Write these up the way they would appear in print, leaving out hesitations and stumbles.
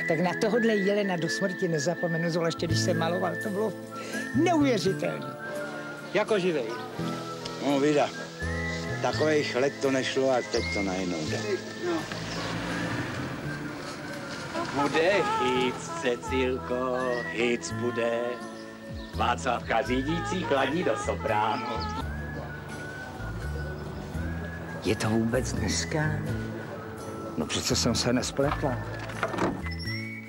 Tak na tohodle jelena do smrti nezapomenu, zvláště když jsem maloval, to bylo neuvěřitelné. Jako živej. No, vida. Takových let to nešlo a teď to najednou jde. Bude hyc, Cecilko, hyc bude. Václavka řídící chladí do sopránu. Je to vůbec dneska? No přece jsem se nespletla.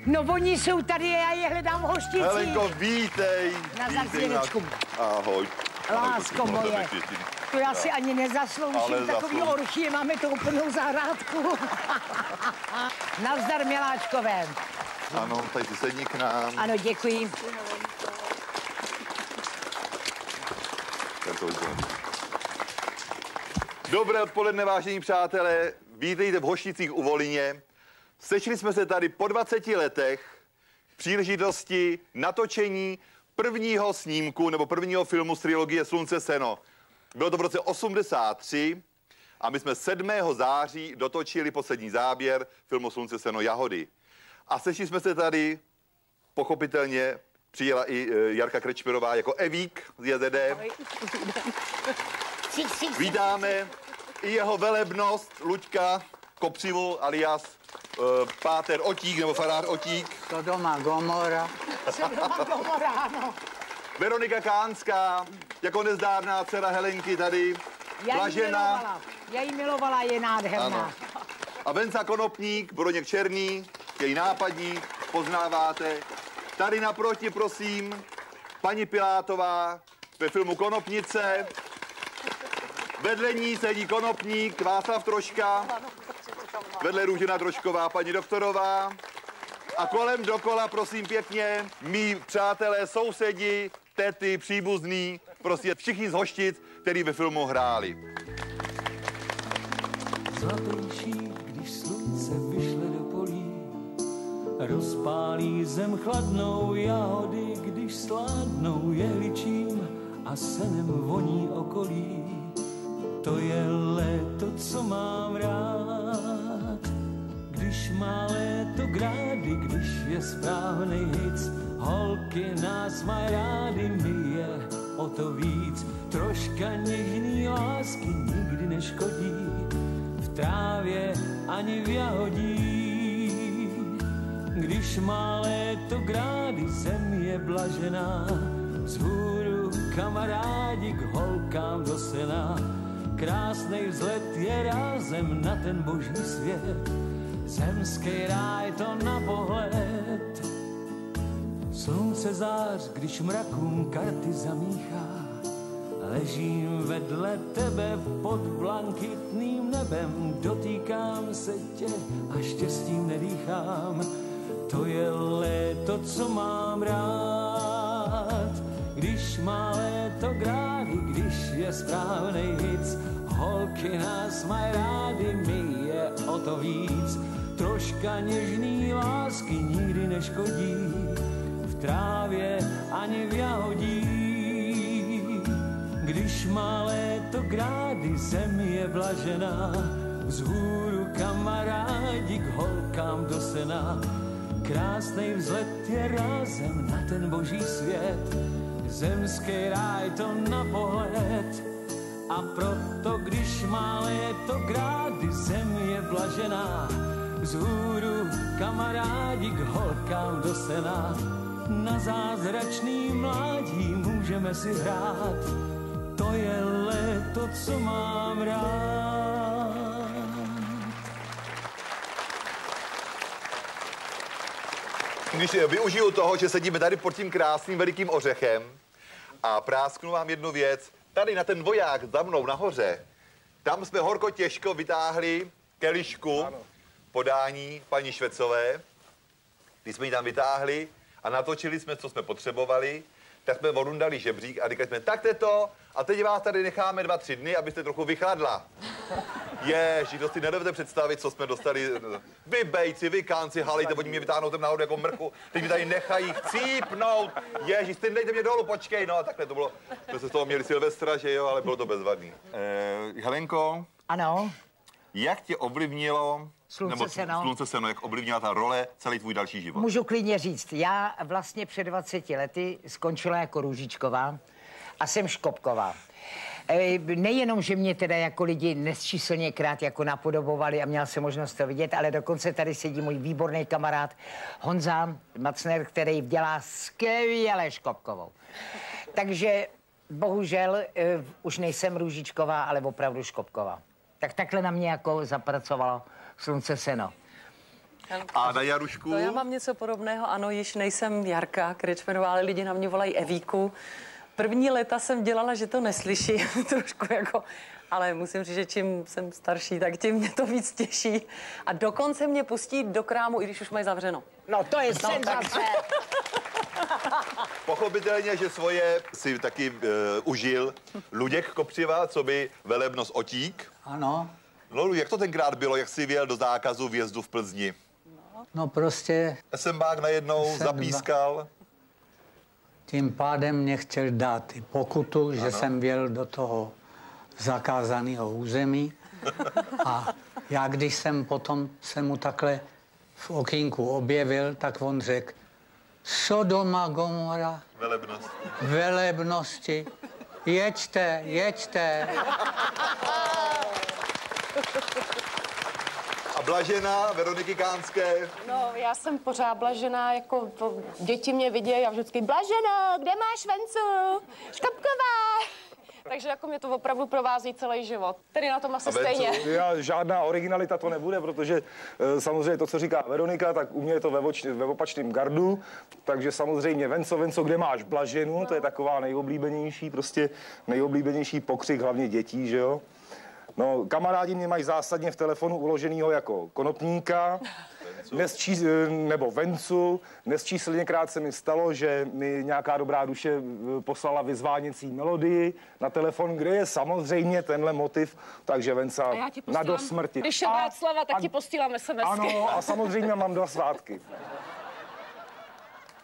No oni jsou tady, já je hledám v hošticích. Helenko, vítej. Na zazděnečku. Ahoj. Lásko moje. To já si ani nezasloužím, takový orchie, máme to úplnou zahrádku. Navzdar, miláčkové. Ano, tady si sedni k nám. Ano, děkuji. Dobré odpoledne, vážení přátelé. Vítejte v Hošticích u Volyně. Sešli jsme se tady po 20 letech v příležitosti natočení prvního snímku nebo prvního filmu z trilogie Slunce, seno. Bylo to v roce 83 a my jsme 7. září dotočili poslední záběr filmu Slunce, seno, jahody. A sešli jsme se tady, pochopitelně, přijela i Jarka Krečmerová jako Evík z JZD. Vítáme i jeho velebnost Luďka Kopřivu alias Páter Otík nebo farář Otík. Sodoma Gomora. Sodoma Gomora, ano. Veronika Kánská, jako nezdárná dcera Helenky tady. Blažena. Já jí milovala, je nádherná. Ano. A Venca Konopník, Broněk Černý, její nápadník, poznáváte. Tady naproti, prosím, paní Pilátová ve filmu Konopnice. Vedle ní sedí Konopník, Václav Troška. Vedle Růžena Trošková, paní doktorová. A kolem dokola, prosím pěkně, mý přátelé, sousedi, tety, příbuzní, prostě všichni z Hoštic, který ve filmu hráli. Zlatejší, když slunce vyšle do polí, rozpálí zem chladnou jahody, když sládnou jehličím a senem voní okolí. To je léto, co mám rád, když má léto grády, když je správnej hic. Holky nás mají rády, my je o to víc. Troška něžný lásky nikdy neškodí, v trávě ani v jahodí. Když má léto grády, zem je blažená, vzhůru kamarádi k holkám do sena. Krásnej vzlet je rázem na ten boží svět, zemský ráj to na pohled. Slunce zář, když mrakům karty zamíchá, ležím vedle tebe pod blankitným nebem, dotýkám se tě a štěstím nedýchám. To je léto, co mám rád, když má léto grády, když je správnej hic. Holky nás mají rády, my je o to víc. Troška něžný lásky nikdy neškodí, v trávě ani v jahodí. Když má léto grády, zem je blažená, vzhůru kamarádi k holkám do sena. Krásnej vzlet je rázem na ten boží svět, zemský ráj to na pohled. A proto, když má léto grády, zem je blažená, vzhůru kamarádi k holkám do sena. Na zázračný mládí můžeme si hrát, to je léto, co mám rád. Když využiju toho, že sedíme tady pod tím krásným velikým ořechem a prásknu vám jednu věc, tady na ten voják za mnou nahoře, tam jsme horko těžko vytáhli kelišku podání paní Švecové. Když jsme ji tam vytáhli a natočili jsme, co jsme potřebovali, tak jsme odundali žebřík a říkali jsme, tak to, a teď vás tady necháme 2-3 dny, abyste trochu vychladla. Ježi, to si nedovedete představit, co jsme dostali. Vy bejci, vy kánci, halejte, oni mě vytáhnou tam nahoru jako mrchu, teď mi tady nechají chcípnout. Ježi, dejte mě dolů, počkej, no, takhle to bylo. My jsme z toho měli Silvestra, že jo, ale bylo to bezvadný. Helenko? Ano? Jak tě ovlivnilo, Slunce seno. Slunce seno, jak ovlivnila ta role celý tvůj další život? Můžu klidně říct, já vlastně před 20 lety skončila jako Růžičková a jsem Škopková. Nejenom, že mě teda jako lidi nesčíslněkrát jako napodobovali a měl jsem možnost to vidět, ale dokonce tady sedí můj výborný kamarád Honza Macner, který dělá skvěle Škopkovou. Takže bohužel už nejsem Růžičková, ale opravdu Škopková. Tak takhle na mě jako zapracovalo Slunce seno. A na Jarušku? To já mám něco podobného, ano, již nejsem Jarka Krečmerová, ale lidi na mě volají Evíku. První léta jsem dělala, že to neslyší, trošku jako, ale musím říct, že čím jsem starší, tak tím mě to víc těší. A dokonce mě pustí do krámu, i když už mají zavřeno. No to je senzace. Pochopitelně, že svoje si taky užil Luděk Kopřiva, co by velebnost Otík. Ano. Lolu, jak to tenkrát bylo, jak jsi vyjel do zákazu vjezdu v Plzni? No prostě Esembák najednou zapískal. tím pádem mě chtěl dát i pokutu, že jsem vjel do toho zakázaného území. A já, když jsem potom se mu takhle v okýnku objevil, tak on řekl, Sodoma Gomora, Velebnost. velebnosti, jeďte, jeďte. A Blažena Veroniky Kánské. No, já jsem pořád Blažená, jako to, děti mě vidějí a vždycky Blaženo, kde máš vencu? Škopková. Takže jako mě to opravdu provází celý život. Tedy na tom asi stejně. Žádná originalita to nebude, protože samozřejmě to, co říká Veronika, tak u mě je to ve opačném gardu, takže samozřejmě Venco, kde máš Blaženu, to je taková nejoblíbenější, prostě nejoblíbenější pokřik hlavně dětí, že jo. No, kamarádi mě mají zásadně v telefonu uloženýho jako konopníka, nebo Vencu. Nesčíslněkrát se mi stalo, že mi nějaká dobrá duše poslala vyzváněcí melodii na telefon, kde je samozřejmě tenhle motiv, takže Venca na do smrti. Když je Václava, tak ti posílám SMSky. Ano, a samozřejmě mám 2 svátky.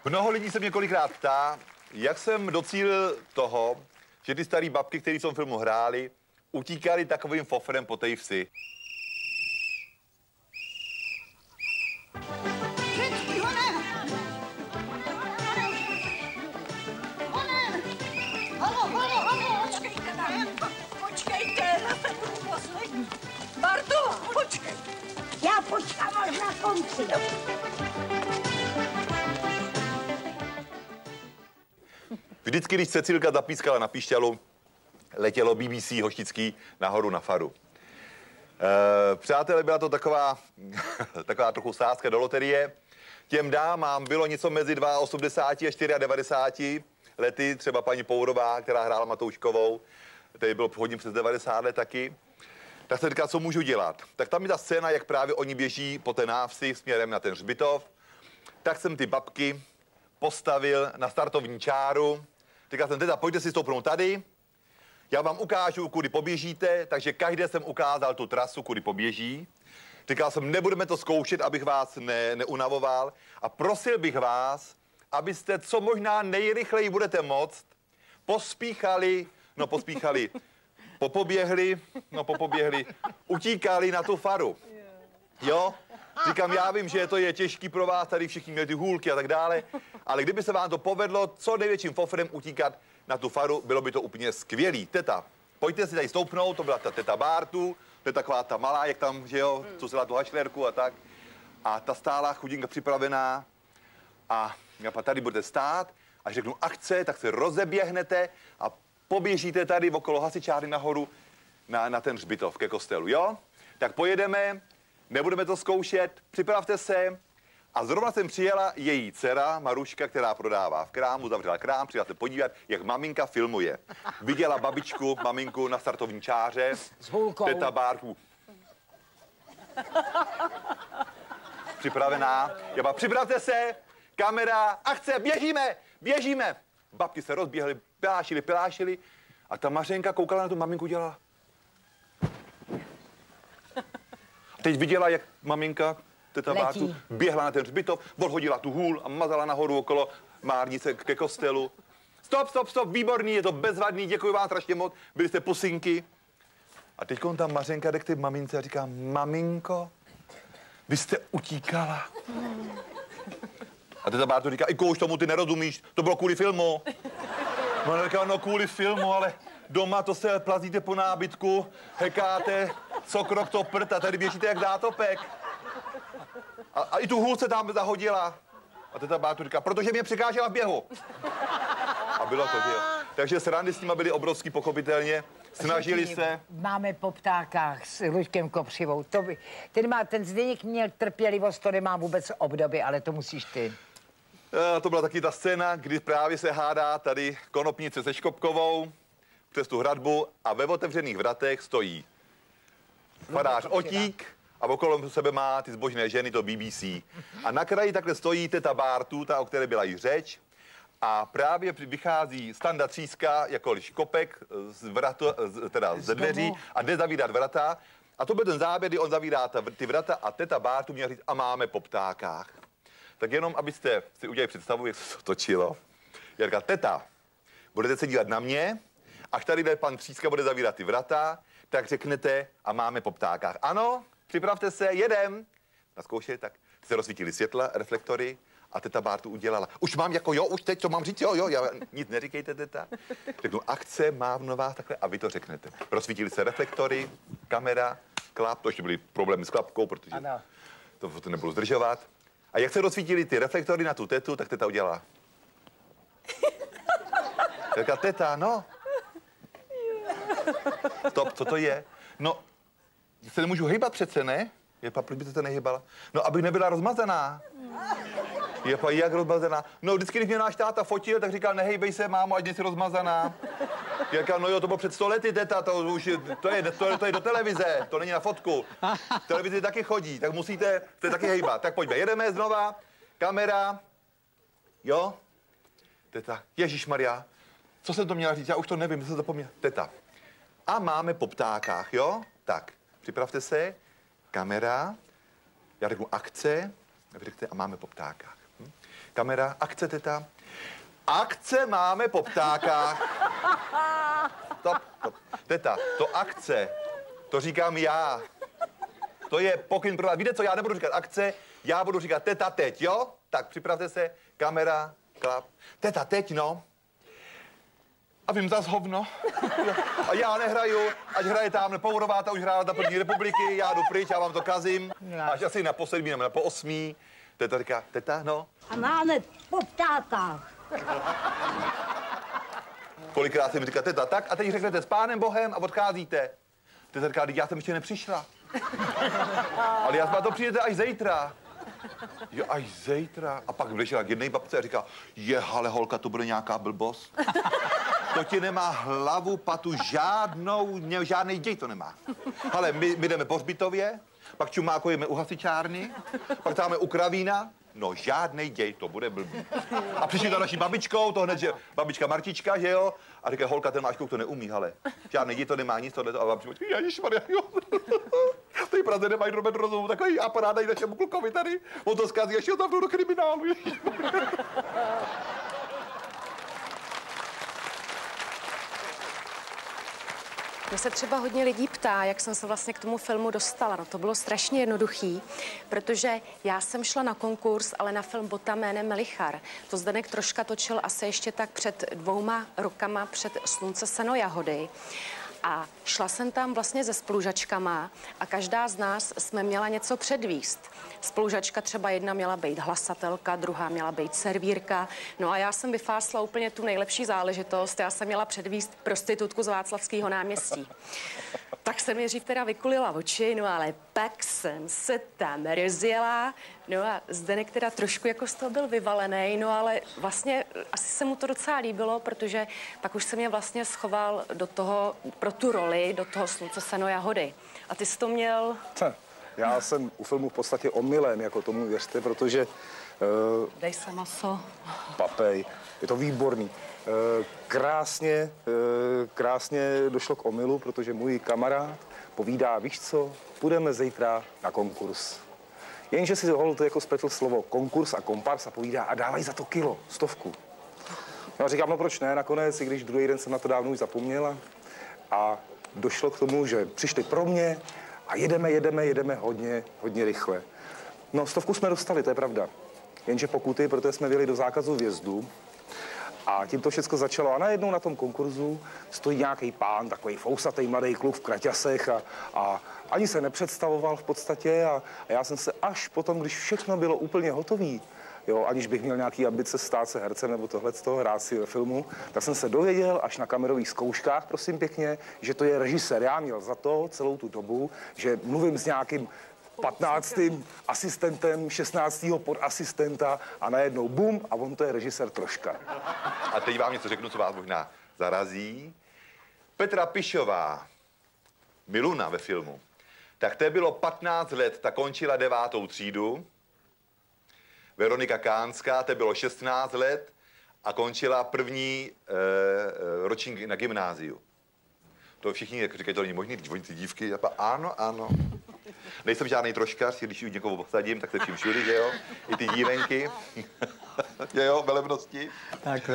Mnoho lidí se mě kolikrát ptá, jak jsem docílil toho, že ty starý babky, které v tom filmu hráli, utíkali takovým fofrem po té vsi. Počkejte, zase budu poslední. Bartu, počkej. Já počkám až na konci. Vždycky, když Cecilka zapískala na píšťalu, letělo BBC Hoštický nahoru na faru. Přátelé, byla to taková trochu sázka do loterie. Těm dámám bylo něco mezi 82 a 94 lety, třeba paní Pourová, která hrála Matouškovou, tady bylo hodně přes 90 let taky. Tak se říká, co můžu dělat. Tak tam je ta scéna, jak právě oni běží po té návsi směrem na ten hřbitov. Tak jsem ty babky postavil na startovní čáru. Říkal jsem, teda pojďte si stoupnout tady. Já vám ukážu, kudy poběžíte, takže každý jsem ukázal tu trasu, kudy poběží. Říkal jsem, nebudeme to zkoušet, abych vás neunavoval. A prosil bych vás, abyste co možná nejrychleji budete moct pospíchali, popoběhli, utíkali na tu faru. Jo? Říkám, já vím, že to je těžký pro vás, tady všichni měli ty hůlky a tak dále, ale kdyby se vám to povedlo co největším fofrem utíkat na tu faru, bylo by to úplně skvělý. Teta, pojďte si tady stoupnout, to byla ta teta Bártu, to je taková ta malá, jak tam, že jo, co se dá tu hašlerku a tak. A ta stála chudinka připravená a tady budete stát, až řeknu akce, tak se rozeběhnete a poběžíte tady okolo hasičárny nahoru na ten hřbitov ke kostelu, jo? Tak pojedeme, nebudeme to zkoušet, připravte se. A zrovna jsem přijela její dcera, Maruška, která prodává v krámu, zavřela krám, přijela se podívat, jak maminka filmuje. Viděla babičku, maminku na startovní čáře, s hůlkou. Teta Bártu. Připravená. Já připravte se, kamera, akce, běžíme. Babky se rozběhly, pilášily a ta Mařenka koukala na tu maminku, dělala. Teď viděla, jak maminka, teta Bártu, běhla na ten hřbitov, odhodila tu hůl a mazala nahoru okolo márnice ke kostelu. Stop, výborný, je to bezvadný, děkuji vám strašně moc, byli jste pusinky. A teď tam Mařenka jde k té mamince a říká, maminko, vy jste utíkala. A teta Bártu říká, Iko, už tomu ty nerozumíš, to bylo kvůli filmu. No, říká, no kvůli filmu, ale doma to se plazíte po nábytku, hekáte, co krok to prd a tady běžíte jak zátopek. A i tu hůl se tam zahodila. A teta Bártu říká, protože mě překážela v běhu. A bylo to, že jo. Takže srandy s nima byly obrovský, pochopitelně. Snažili se. Máme po ptákách s Luďkem Kopřivou. Ten Zdeněk měl trpělivost, to nemá vůbec obdoby, ale to musíš ty. To byla taky ta scéna, kdy právě se hádá tady Konopnice se Škopkovou přes tu hradbu a ve otevřených vratech stojí farář Otík a okolo sebe má ty zbožné ženy, to BBC. A na kraji takhle stojí teta Bártu, ta, o které byla i řeč. A právě vychází Standa Tříska jako škopek ze dveří a jde zavírat vrata. A to byl ten záběr, kdy on zavírá ty vrata a teta Bártu měla říct, a máme po ptákách. Tak jenom, abyste si udělali představu, jak se to točilo. Já říkám, teta, budete se dívat na mě, až tady jde pan Tříska, bude zavírat ty vrata, tak řeknete, a máme po ptákách. Ano, připravte se, jedem. Na zkoušet, tak se rozsvítily světla, reflektory. A teta Bártu udělala. Už mám jako jo, už teď to mám říct, jo, já, nic neříkejte, teta. Řeknu, akce mávnová, takhle, a vy to řeknete. Rozsvítily se reflektory, kamera, klap, to ještě byly problémy s klapkou, protože to nebudu zdržovat. A jak se rozsvítily ty reflektory na tu tetu, tak teta udělala. Říká, teta, no. Stop, co to je? No, se nemůžu hejbat přece, ne? Proč by to nehybala? No, abych nebyla rozmazaná. Jak rozmazaná? No, vždycky, když mě náš táta fotil, tak říkal, nehejbej se, mámo, ať nejsi rozmazaná. Říkal, no jo, to bylo před 100 lety, teta, to je do televize, to není na fotku. V televizi taky chodí, tak musíte se taky hejbat. Tak pojďme, jedeme znova, kamera, jo? Teta, ježišmarja, co jsem to měla říct, já už to nevím, jsem zapomněl. Teta, a máme po ptákách, jo? Tak, připravte se, kamera, já řeknu akce, a vy řeknete, a máme po ptákách. Kamera, akce, teta. Akce máme po ptákách. Stop. Teta, to akce, to říkám já. To je pokyn pro vás. Víte co, já nebudu říkat akce, já budu říkat teta teď, jo? Tak připravte se, kamera, klap. Teta teď, no. A vím zas hovno. A já nehraju, ať hraje tamhle Pourová, ta už hrála za první republiky, já jdu pryč, já vám to kazím. Až asi na po 7, na po 8. Teta říká, teta, no. A máme po ptákách. Kolikrát se mi říká, teta, tak a teď řeknete s Pánem Bohem a odcházíte. Teta říká, já jsem ještě nepřišla. Ale já to přijdete až zítra. Jo, až zítra. A pak vlešela k jedné babce a říká, ale holka, to bude nějaká blbost. To ti nemá hlavu, patu, žádnej děj to nemá. Ale my jdeme po hřbitově, pak čumákujeme u hasičárny, pak dáme u kravína, no žádnej děj, to bude blbý. A přišli za naší babičkou, to hned, že babička Martička, že jo, a říká, holka, ten máškou to neumí, ale žádnej děj to nemá, nic tohleto, a babička, ježišmarja, jo. Ty Praze nemají droben rozumu, takový aparát dají našemu klukovi tady, on to zkazí, až ho zavřou do kriminálu. Mě se třeba hodně lidí ptá, jak jsem se vlastně k tomu filmu dostala. No to bylo strašně jednoduchý, protože já jsem šla na konkurs, ale na film Bota jménem Melichar. To Zdeněk Troška točil asi ještě tak před 2 rokama před Slunce, seno, jahody. A šla jsem tam vlastně se spolužačkama a každá z nás jsme měla něco předvíst. Spolužačka třeba jedna měla být hlasatelka, druhá měla být servírka. No a já jsem vyfásla úplně tu nejlepší záležitost. Já jsem měla předvíst prostitutku z Václavského náměstí. Tak jsem nejdřív teda vykulila oči, no ale pak jsem se tam rozjela. No a Zdeněk teda trošku jako z toho byl vyvalený, no ale vlastně asi se mu to docela líbilo, protože pak už se mě vlastně schoval do toho, pro tu roli, do toho Slunce, seno, jahody. A ty jsi to měl... Já jsem u filmu v podstatě omylem, jako tomu věřte, protože... Dej se maso. Papej, je to výborný. Krásně došlo k omylu, protože můj kamarád povídá, víš co, půjdeme zítra na konkurs. Jenže si to jako spletl slovo konkurs a kompars a povídá a dávají za to kilo, 100. Já říkám, no proč ne, nakonec, i když druhý den jsem na to dávno už zapomněla. A došlo k tomu, že přišli pro mě a jedeme hodně rychle. No, 100 jsme dostali, to je pravda. Jenže pokuty, protože jsme vyjeli do zákazu vjezdu. A tím to všechno začalo. A najednou na tom konkurzu stojí nějaký pán, takový fousatý mladý kluk v kraťasech a ani se nepředstavoval v podstatě. A já jsem se až potom, když všechno bylo úplně hotový, jo, aniž bych měl nějaký ambice stát se hercem nebo tohleto, hrát si ve filmu, tak jsem se dověděl až na kamerových zkouškách, prosím pěkně, že to je režisér. Já měl za to celou tu dobu, že mluvím s nějakým 15. asistentem, 16. podasistenta a najednou bum a on to je režisér Troška. A teď vám něco řeknu, co vás možná zarazí. Petra Pišová, Miluna ve filmu, tak té bylo 15 let, ta končila 9. třídu. Veronika Kánská, té bylo 16 let a končila první ročník na gymnáziu. To všichni jako říkají, to není možný, když oni ty dívky, ano, ano. Nejsem žádný troškař, když už někoho posadím, tak se všim všude, že jo? I ty dívenky, že jo, velebnosti. Tak.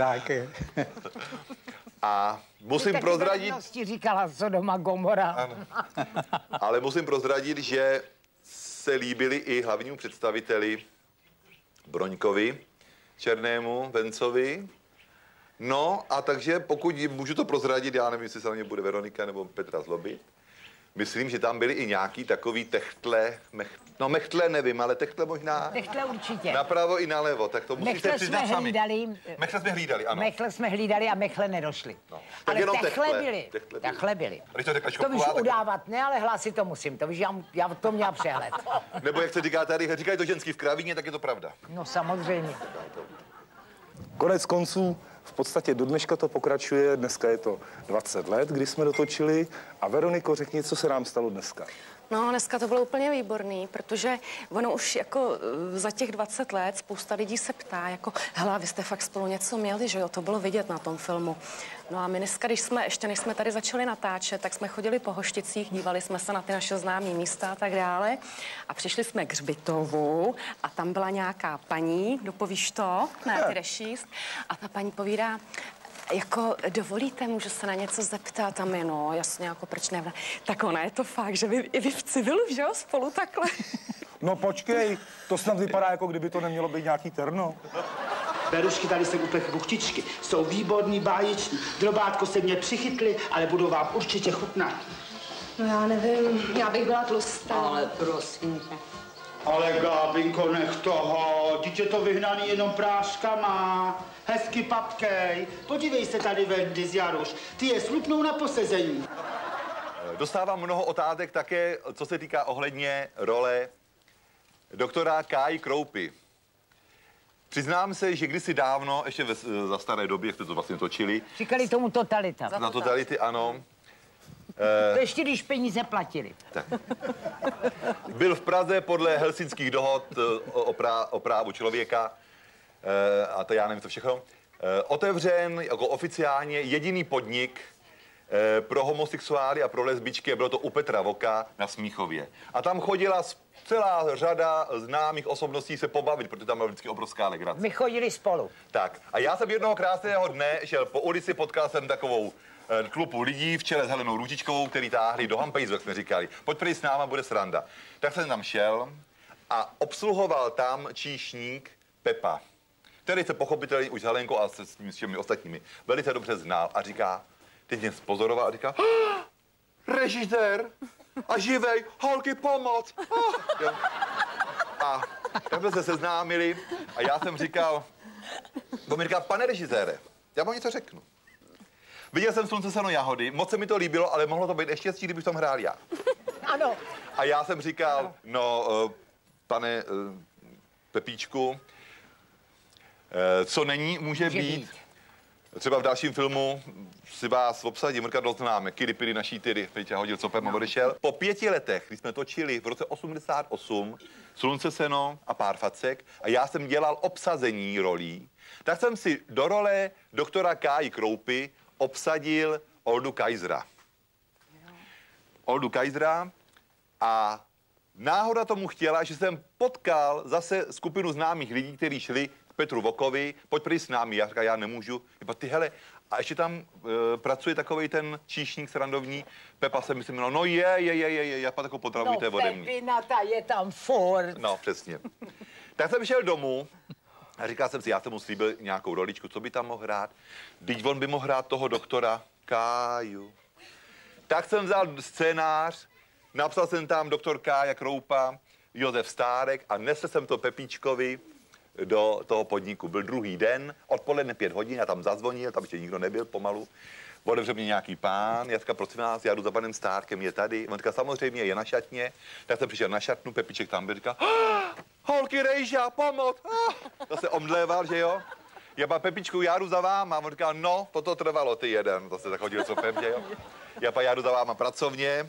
A musím prozradit... Velebnosti říkala Sodoma Gomora. Ano. Ale musím prozradit, že se líbili i hlavnímu představiteli Broňkovi, Černému, Vencovi. No a takže pokud můžu to prozradit, já nevím, jestli se na mě bude Veronika nebo Petra zlobit. Myslím, že tam byli i nějaký takový techtle, mechtle nevím, ale techtle možná. Techtle určitě. Napravo i nalevo, tak to musíte přiznat sami. Mechle jsme hlídali, ano. Mechle jsme hlídali a mechle nedošli. No. Ale techle byli. Když to řekla To Škopková, víš tak... udávat, ne, ale hlásit to musím, to víš, já to měla přehled. Nebo jak se říká tady, říkají to ženský v kravíně, tak je to pravda. No samozřejmě. Konec konců, v podstatě do dneška to pokračuje, dneska je to 20 let, kdy jsme dotočili. A Veroniko, řekni, co se nám stalo dneska. No, dneska to bylo úplně výborný, protože ono už jako za těch 20 let spousta lidí se ptá, jako, hele, vy jste fakt spolu něco měli, že jo, to bylo vidět na tom filmu. No a my dneska, ještě než jsme tady začali natáčet, tak jsme chodili po Hošticích, dívali jsme se na ty naše známé místa a tak dále. A přišli jsme k hřbitovu a tam byla nějaká paní, dopovíš to, ne, ty rešíst, a ta paní povídá, jako dovolíte, můžu se na něco zeptat a my, no jasně, jako proč ne? Tak ona je to fakt, že vy v civilu, že jo, spolu takhle. No počkej, to snad vypadá, jako kdyby to nemělo být nějaký terno. Berušky, tady jsem upech buchtičky. Jsou výborný, báječní. Drobátko se mě přichytli, ale budou vám určitě chutnat. No já nevím, já bych byla tlustá. Ale prosím tě. Ale Gábinko, nech toho. Dítě to vyhnaný jenom práškama. Hezky papkej. Podívej se tady, Wendy z Jaroš. Ty je slupnou na posezení. Dostávám mnoho otázek také, co se týká ohledně role doktora Káji Kroupy. Přiznám se, že kdysi dávno, ještě za staré době, jak jste to vlastně točili. Říkali tomu totalita. Na totality, ano. To ještě když peníze platili. Tak. Byl v Praze podle helsinských dohod o právu člověka, a to já nevím, co všechno, otevřen jako oficiálně jediný podnik pro homosexuály a pro lesbičky, bylo to u Petra Voka na Smíchově. A tam chodila celá řada známých osobností se pobavit, protože tam byla vždycky obrovská legrace. My chodili spolu. Tak, a já jsem jednoho krásného dne šel po ulici, potkal jsem takovou klupu lidí v čele s Helenou Růžičkovou, který táhli do hampejzu, jak jsme říkali. Pojď prý s náma, bude sranda. Tak jsem tam šel a obsluhoval tam číšník Pepa, který se pochopitelně už s Helenkou a s těmi ostatními velice dobře znal a říká, teď mě pozoroval a říká, režisér a živej, holky, pomoc. A tak jsme se seznámili a já jsem říkal, on mi říká, pane režisére, já vám něco řeknu. Viděl jsem Slunce, seno, jahody, moc se mi to líbilo, ale mohlo to být ještě hezčí, kdybych tam hrál já. Ano. A já jsem říkal, no, pane Pepíčku, co není, může být. Třeba v dalším filmu si vás obsadím, Mrka doznáme, Kiri Piri naší tyry, Peťa hodil copem a odešel. Po 5 letech, když jsme točili v roce 88 Slunce, seno a pár facek a já jsem dělal obsazení rolí, tak jsem si do role doktora Káji Kroupy obsadil Oldu Kaisera. Oldu Kaisera a náhoda tomu chtěla, že jsem potkal zase skupinu známých lidí, kteří šli k Petru Vokovi, pojď prý s námi. Já říkám, já nemůžu. Ty hele, A ještě tam pracuje takovej ten číšník srandovní. Pepa se myslím, no je, já pak takovou potravu, to je ode mě. Pepina, ta je tam furt. No, přesně. Tak jsem šel domů a říkal jsem si, já jsem mu slíbil nějakou roličku, co by tam mohl hrát. Vždyť on by mohl hrát toho doktora Káju. Tak jsem vzal scénář, napsal jsem tam doktor Kája Kroupa, Josef Stárek a nesl jsem to Pepíčkovi do toho podniku. Byl druhý den, odpoledne 5 hodin, já tam zazvonil, tam ještě nikdo nebyl pomalu. Otevřel mě nějaký pán, já říkal, prosím vás, já jdu za panem Stárkem, je tady. On říkal, samozřejmě, je na šatně. Tak jsem přišel na šatnu, Pepíček tam byl, říkal, holky, Rejža, pomoc. To se omdléval, že jo. Já pak, Pepičku, já jdu za váma. On říkal, no, toto trvalo, ty jeden. To se tak hodil copem, že jo. Já jdu za váma pracovně.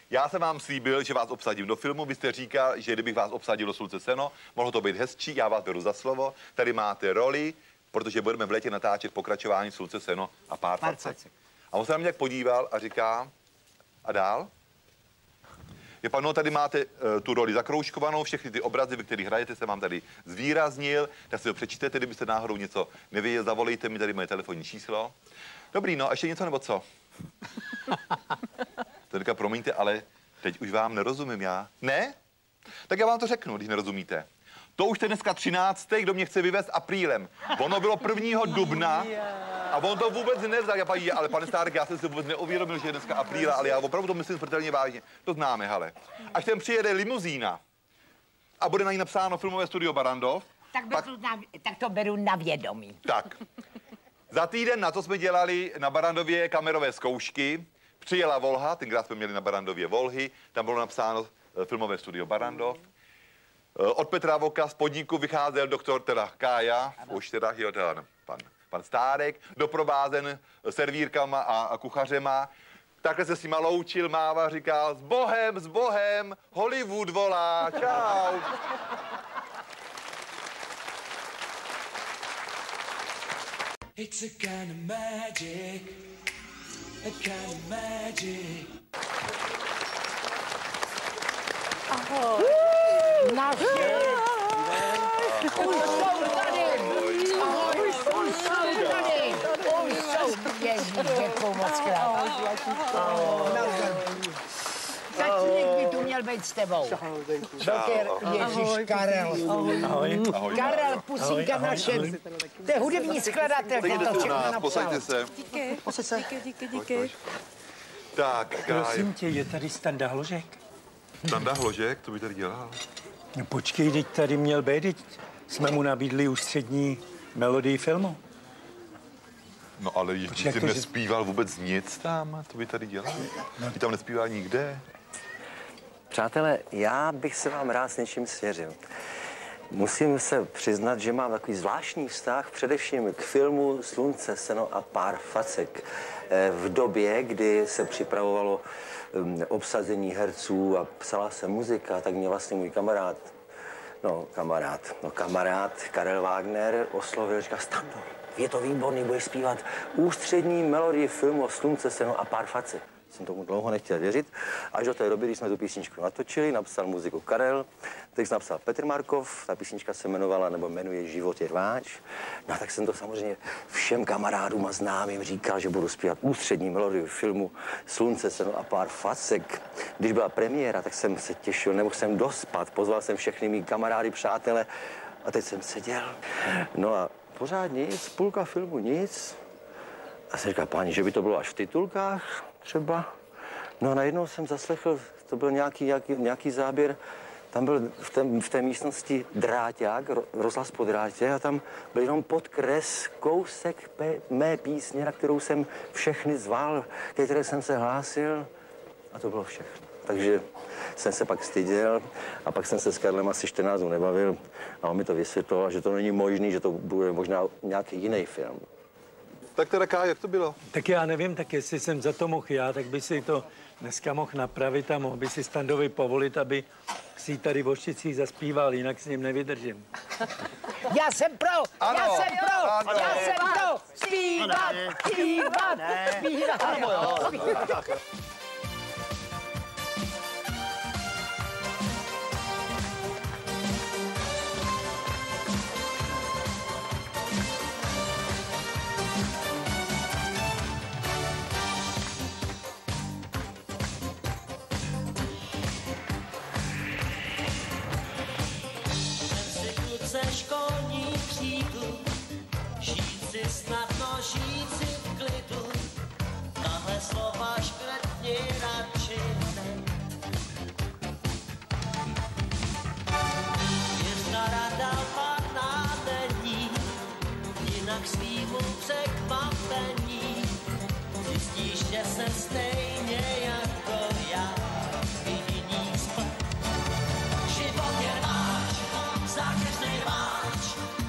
Já jsem vám slíbil, že vás obsadím do filmu. Vy jste říkal, že kdybych vás obsadil do Slunce seno, mohlo to být hezčí, já vás beru za slovo. Tady máte roli, protože budeme v létě natáčet pokračování Slunce seno a pár facek. A on se na mě tak podíval a říká, a dál? Je pan, no, tady máte tu roli zakroužkovanou, všechny ty obrazy, ve kterých hrajete, jsem vám tady zvýraznil, tak si to přečtěte, kdybyste náhodou něco nevěděl, zavolejte mi, tady moje telefonní číslo. Dobrý, no, a ještě něco nebo co? To říká, promiňte, ale teď už vám nerozumím já. Ne? Tak já vám to řeknu, když nerozumíte. To už je dneska 13. kdo mě chce vyvést aprílem. Ono bylo 1. dubna a on to vůbec nevzal. Ale pane Stárek, já jsem si vůbec neuvědomil, že je dneska apríla, ale já opravdu to myslím smrtelně vážně. To známe, hele. Až sem přijede limuzína a bude na ní napsáno Filmové studio Barrandov. Tak to beru na vědomí. Tak. Za týden na to jsme dělali na Barrandově kamerové zkoušky. Přijela Volha, tenkrát jsme měli na Barrandově Volhy, tam bylo napsáno Filmové studio Barrandov. Od Petra Voka z podniku vycházel doktor teda Kája, už teda, jo, teda pan Stárek, doprovázen servírkama a kuchařema. Takhle se s nima loučil, mával, říkal, s Bohem, Hollywood volá, čau. It's a kind of magic, a kind of magic. Ahoj. Naše. Už jsou tady. Ahoj, už jsou tady. Už jsou. Ježíš, děkuju moc krát. Tatínek by tu měl být s tebou. Ježíš, Karel. Ahoj. Karel, pusínka naše. To je hudební skladatel, který to všechno napsal. Posaďte se. Díky. Tak, prosím tě, je tady Standa Hložek. Standa Hložek? Co by tady dělal? No počkej, teď tady měl být, teď jsme mu nabídli ústřední melodii filmu. No ale jsi nespíval vůbec nic tam, to by tady dělal. Ty tam nespíval nikde. Přátelé, já bych se vám rád s něčím svěřil. Musím se přiznat, že mám takový zvláštní vztah především k filmu Slunce, seno a pár facek. V době, kdy se připravovalo obsazení herců a psala se muzika, tak mě vlastně můj kamarád Karel Wagner oslovil, říkal, Stando, je to výborný, budeš zpívat ústřední melodii filmu Slunce, seno a pár facek. Jsem tomu dlouho nechtěl věřit, až do té doby, když jsme tu písničku natočili, napsal muziku Karel, text napsal Petr Markov, ta písnička se jmenuje Život je rváč. No tak jsem to samozřejmě všem kamarádům a známým říkal, že budu zpívat ústřední melodii filmu Slunce, seno a pár facek. Když byla premiéra, tak jsem se těšil, nemohl jsem dospat, pozval jsem všechny mý kamarády, přátele a teď jsem seděl. No a pořád nic, půlka filmu nic. A jsem říkal, páni, že by to bylo až v titulkách třeba. No a najednou jsem zaslechl, to byl nějaký záběr, tam byl v té místnosti dráťák, rozhlas po drátě a tam byl jenom podkres, kousek mé písně, na kterou jsem všechny zval, ke které jsem se hlásil a to bylo všechno. Takže jsem se pak styděl a pak jsem se s Karlem asi 14 dnů nebavil a on mi to vysvětloval, že to není možný, že to bude možná nějaký jiný film. Tak teda Kája, jak to bylo? Tak já nevím, tak jestli jsem za to mohl já, tak by si to dneska mohl napravit a mohl by si Standovi povolit, aby si tady v Ošticích zaspíval, jinak s ním nevydržím. Já jsem pro! Ano, já jsem pro! ano. Já jsem pro! Zpívat! štítu, žít si snadno, žít si v klidu, tahle slova škrtni radši ne. Jedna rada padná není, jinak svýmu překvapení zjistíš, že se stejně jako já i jiní splet. Život je rváč, za každý rváč,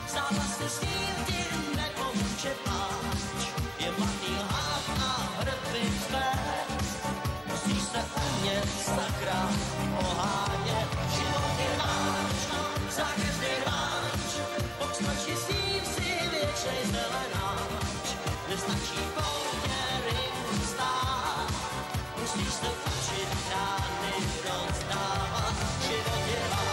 zápasy s ním ti nepomůže pláč. Je matý lhát a hrdby tvé, musíš se umět sakra ohánět. Život je rváč, za každý rváč, postačí s ním si věčnej zelenáč. Nestačí poutě ringu stát, musíš se učit rány rozdávat. Život je rváč.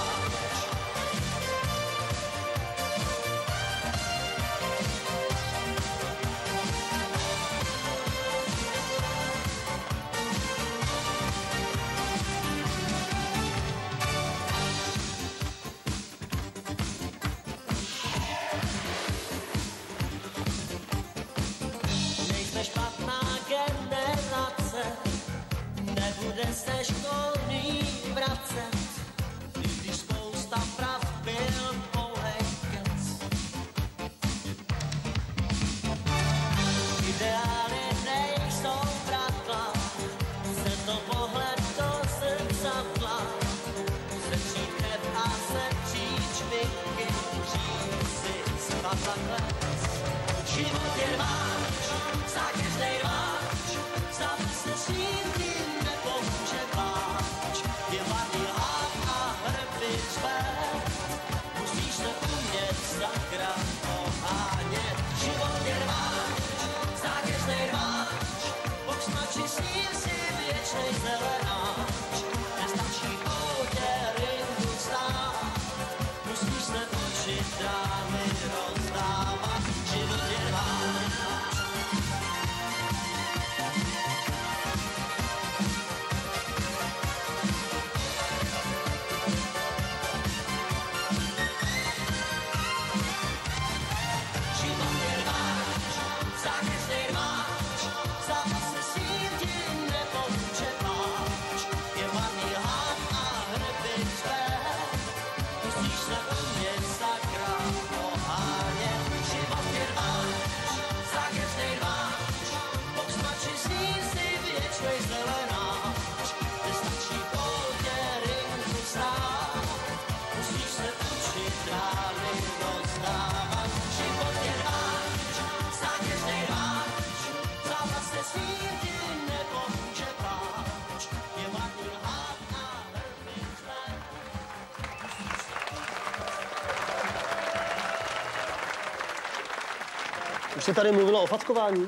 Nejsme špatná generace, nebude se školní vracet, i když spousta prav byl pouhej kec. Ideály nejsou pratla, se to pohled do srdca tla, setřít krev a setřít špiky, říct si spát klec. Život je rváč, za každej rváč, zápasy s ním ti nepomůže pláč. Je hlavní lhát a hrby řvét, musíš se umět sakra ohánět. Život je rváč, za každej rváč, postačí s ním si věčnej zelenáč. Nestačí poutě ringu stát, musíš se učit rány rozdávat. Život je rváč. Život je rváč, za každý rváč, zápasy s ním ti nepomůže pláč. Je hlavní lhát a hrby řvét, musíš se umět sakra ohánět. Život je rváč, za každý rváč, postačí s ním si věčnej zelenáč. Nestačí poutě ringu stát, musíš se učit rány rozdávat. Život je rváč, za každý rváč, zápasy s ním ti nepomůže pláč. Je hlavní lhát a hrby řvét. Už se tady mluvilo o fackování?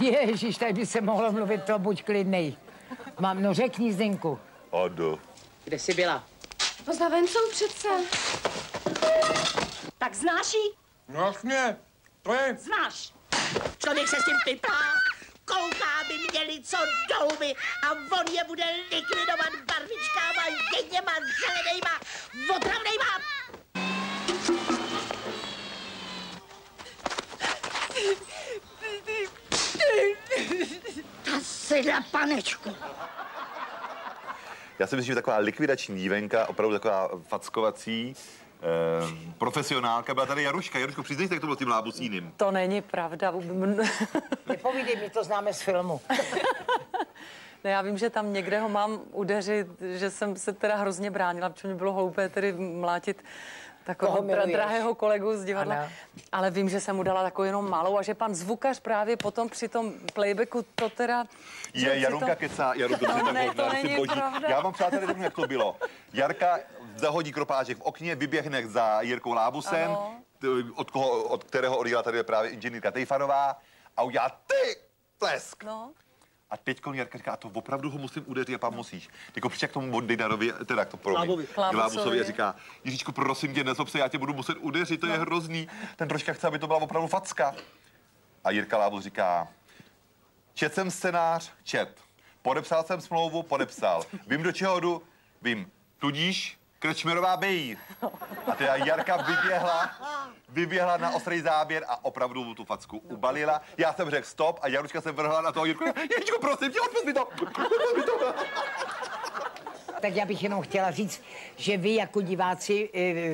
Ježíš, tady by se mohlo mluvit, to buď klidnej. Mám, no řekni, Zdenku. Odo. Kde jsi byla? No za Vencou přece. Tak znáš jí? No jasně, to je... Znáš. Člověk se s tím pipá, kouká, by měli co do huby a on je bude likvidovat barvičkama, jedněma, zelenejma, otravnejma. Ta sedla, panečku. Já si myslím, že taková likvidační dívenka, opravdu taková fackovací, profesionálka, byla tady Jaruška. Jaruško, přiznejte, jak to bylo s tím Lábusíným. To není pravda. Nepovídej, my to známe z filmu. Ne, já vím, že tam někde ho mám udeřit, že jsem se teda hrozně bránila, protože mi bylo hloupé tedy mlátit takového drahého kolegu z divadla. Ano. Ale vím, že jsem mu dala takovou jenom malou a že pan zvukař právě potom při tom playbacku to teda... Je Jarunka kecá, Jarunka, no, ne, to není pravda. Já vám, přátelé, řeknu, jak to bylo. Jarka zahodí kropáček v okně, vyběhne za Jirkou Lábusem, od kterého odjela tady právě inženýrka Tejfarová a udělá ty plesk. No. A teďko Jarka říká, a to opravdu ho musím udeřit a pan musíš. Teďko přijde k tomu Bondejnarovi, teda k tomu Lábusovi a říká, Jiříčku, prosím tě, nezlob se, já tě budu muset udeřit, to je hrozný. Ten troška chce, aby to byla opravdu facka. A Jirka Lábus říká, čet jsem scénář, čet. Podepsal jsem smlouvu, podepsal. Vím, do čeho jdu, vím. Tudíž Krčmerová bejí. A teda Jarka vyběhla na ostrý záběr a opravdu mu tu facku ubalila. Já jsem řekl stop a Jaruška se vrhla na toho Jirku. Ježičko, prosím tě, odpust mi to. Tak já bych jenom chtěla říct, že vy jako diváci